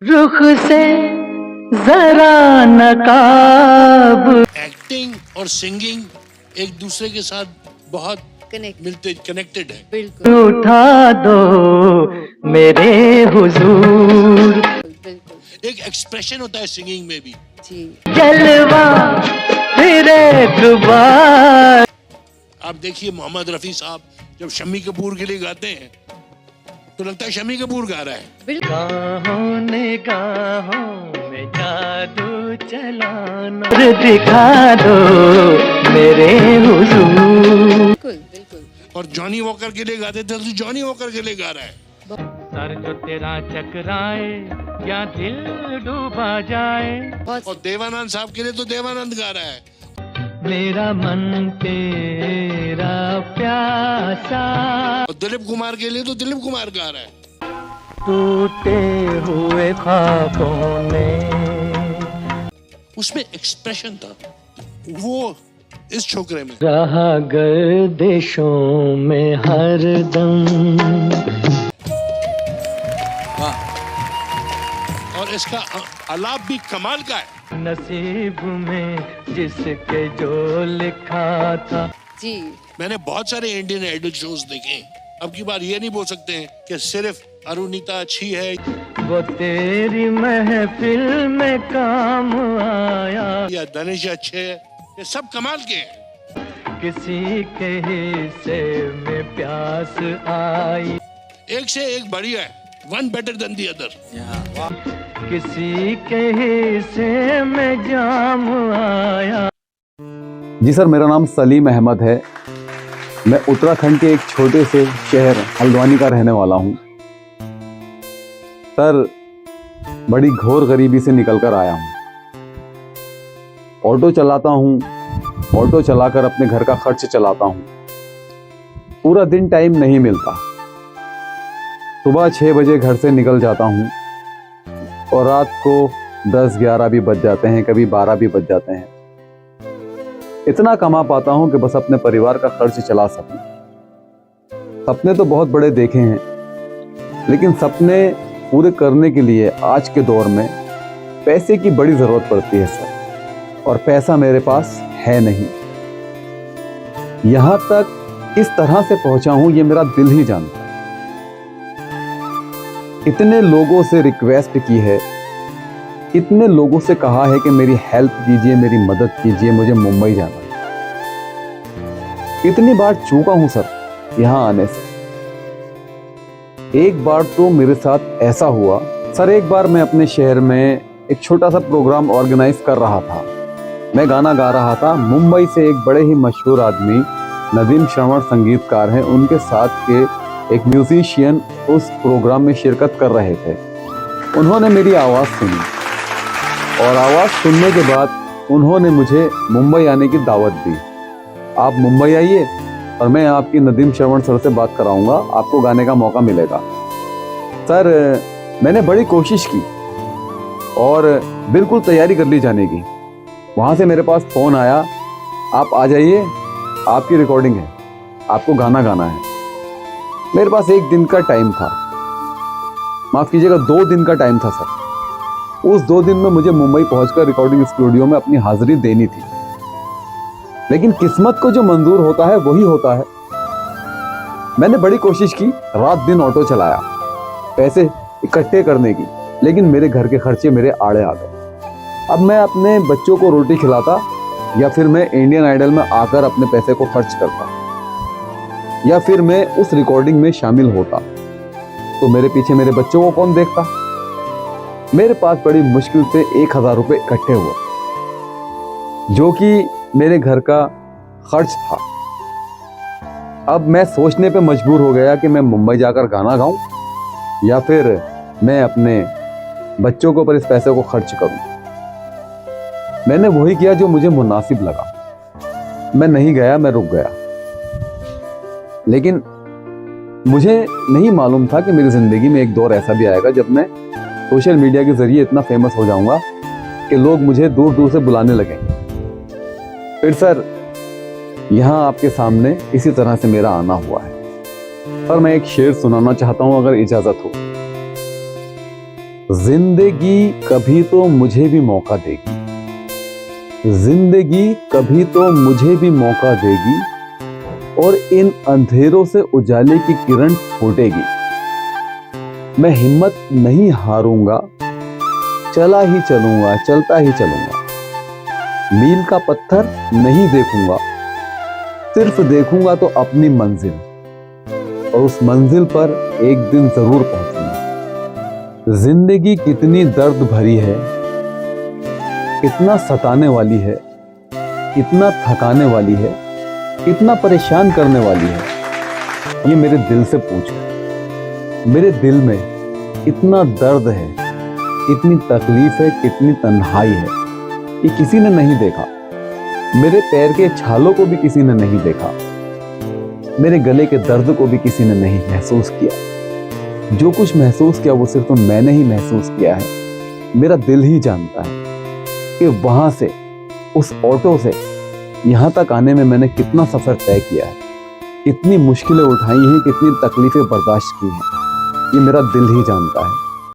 रुख से जरा नकाब। एक्टिंग और सिंगिंग एक दूसरे के साथ बहुत कनेक्टेड है। बिल्कुल उठा दो मेरे हुजूर। एक एक्सप्रेशन होता है सिंगिंग में भी। जी जलवा फिर एक बार। आप देखिए मोहम्मद रफी साहब जब शम्मी कपूर के लिए गाते हैं तो लगता है शम्मी कपूर गा रहा है। गाहों निगाहों में जादू चलाना दिखा दो मेरे हुजूर। बिल्कुल और जॉनी वॉकर के लिए गाते थे तो जॉनी वॉकर के लिए गा रहा है। सर जो तेरा चकराए या दिल डूबा जाए। और देवानंद साहब के लिए तो देवानंद गा रहा है। मेरा मन तेरा प्यासा। और दिलीप कुमार के लिए तो दिलीप कुमार गा रहा है। टूटे हुए ख्वाबों ने। उसमें एक्सप्रेशन था वो इस छोकरे में। रहा गर्दिशों में हरदम। और इसका आलाप भी कमाल का है। नसीब में जिसके जो लिखा था। जी मैंने बहुत सारे इंडियन आइडल शोज देखे। अब की बार ये नहीं बोल सकते हैं कि सिर्फ अरुणिता अच्छी है वो तेरी महफिल में काम आया। या धनेश अच्छे है, ये सब कमाल के हैं। किसी के हिस्से में प्यास आई। एक से एक बढ़िया है, one better than the other. किसी के हिस्से में जाम आया। जी सर, मेरा नाम सलीम अहमद है। मैं उत्तराखंड के एक छोटे से शहर हल्द्वानी का रहने वाला हूँ। सर, बड़ी घोर गरीबी से निकल कर आया हूँ। ऑटो चलाता हूँ, ऑटो चलाकर अपने घर का खर्च चलाता हूँ। पूरा दिन टाइम नहीं मिलता। सुबह 6 बजे घर से निकल जाता हूँ और रात को 10-11 भी बज जाते हैं, कभी 12 भी बज जाते हैं। इतना कमा पाता हूं कि बस अपने परिवार का खर्च चला सकूं। सपने तो बहुत बड़े देखे हैं, लेकिन सपने पूरे करने के लिए आज के दौर में पैसे की बड़ी जरूरत पड़ती है सर, और पैसा मेरे पास है नहीं। यहां तक इस तरह से पहुंचा हूं, ये मेरा दिल ही जानता है। इतने लोगों से रिक्वेस्ट की है, इतने लोगों से कहा है कि मेरी हेल्प कीजिए, मेरी मदद कीजिए, मुझे मुंबई जाना है। इतनी बार चूका हूं सर यहां आने से। एक बार तो मेरे साथ ऐसा हुआ सर, एक बार मैं अपने शहर में एक छोटा सा प्रोग्राम ऑर्गेनाइज कर रहा था। मैं गाना गा रहा था। मुंबई से एक बड़े ही मशहूर आदमी नदीम श्रवण संगीतकार हैं, उनके साथ के एक म्यूजिशियन उस प्रोग्राम में शिरकत कर रहे थे। उन्होंने मेरी आवाज़ सुनी और आवाज़ सुनने के बाद उन्होंने मुझे मुंबई आने की दावत दी। आप मुंबई आइए और मैं आपकी नदीम श्रवण सर से बात कराऊंगा, आपको गाने का मौका मिलेगा। सर, मैंने बड़ी कोशिश की और बिल्कुल तैयारी कर ली जाने की। वहाँ से मेरे पास फ़ोन आया, आप आ जाइए, आपकी रिकॉर्डिंग है, आपको गाना गाना है। मेरे पास 1 दिन का टाइम था, माफ़ कीजिएगा 2 दिन का टाइम था सर। उस 2 दिन में मुझे मुंबई पहुंचकर रिकॉर्डिंग स्टूडियो में अपनी हाजिरी देनी थी। लेकिन किस्मत को जो मंजूर होता है वही होता है। मैंने बड़ी कोशिश की, रात दिन ऑटो चलाया पैसे इकट्ठे करने की, लेकिन मेरे घर के खर्चे मेरे आड़े आ गए। अब मैं अपने बच्चों को रोटी खिलाता या फिर मैं इंडियन आइडल में आकर अपने पैसे को खर्च करता या फिर मैं उस रिकॉर्डिंग में शामिल होता, तो मेरे पीछे मेरे बच्चों को कौन देखता। मेरे पास बड़ी मुश्किल से 1000 रुपये इकट्ठे हुए, जो कि मेरे घर का खर्च था। अब मैं सोचने पे मजबूर हो गया कि मैं मुंबई जाकर गाना गाऊं या फिर मैं अपने बच्चों को पर इस पैसे को खर्च करूं। मैंने वही किया जो मुझे मुनासिब लगा। मैं नहीं गया, मैं रुक गया। लेकिन मुझे नहीं मालूम था कि मेरी जिंदगी में एक दौर ऐसा भी आएगा जब मैं सोशल मीडिया के जरिए इतना फेमस हो जाऊंगा कि लोग मुझे दूर दूर से बुलाने लगेंगे। फिर सर, यहाँ आपके सामने इसी तरह से मेरा आना हुआ है। पर मैं एक शेर सुनाना चाहता हूं, अगर इजाजत हो। जिंदगी कभी तो मुझे भी मौका देगी, जिंदगी कभी तो मुझे भी मौका देगी और इन अंधेरों से उजाले की किरण फूटेगी। मैं हिम्मत नहीं हारूंगा, चला ही चलूंगा, चलता ही चलूंगा। मील का पत्थर नहीं देखूंगा, सिर्फ देखूंगा तो अपनी मंजिल, और उस मंजिल पर एक दिन जरूर पहुंचूंगा। जिंदगी कितनी दर्द भरी है, कितना सताने वाली है, कितना थकाने वाली है, कितना परेशान करने वाली है। ये मेरे दिल से पूछो। मेरे दिल में कितना दर्द है, कितनी तकलीफ है, कितनी तन्हाई है, ये किसी ने नहीं देखा। मेरे पैर के छालों को भी किसी ने नहीं देखा, मेरे गले के दर्द को भी किसी ने नहीं महसूस किया। जो कुछ महसूस किया वो सिर्फ तो मैंने ही महसूस किया है। मेरा दिल ही जानता है कि वहां से, उस ऑटो से यहां तक आने में मैंने कितना सफर तय किया है, कितनी मुश्किलें उठाई हैं, कितनी तकलीफें बर्दाश्त की हैं, ये मेरा दिल ही जानता है।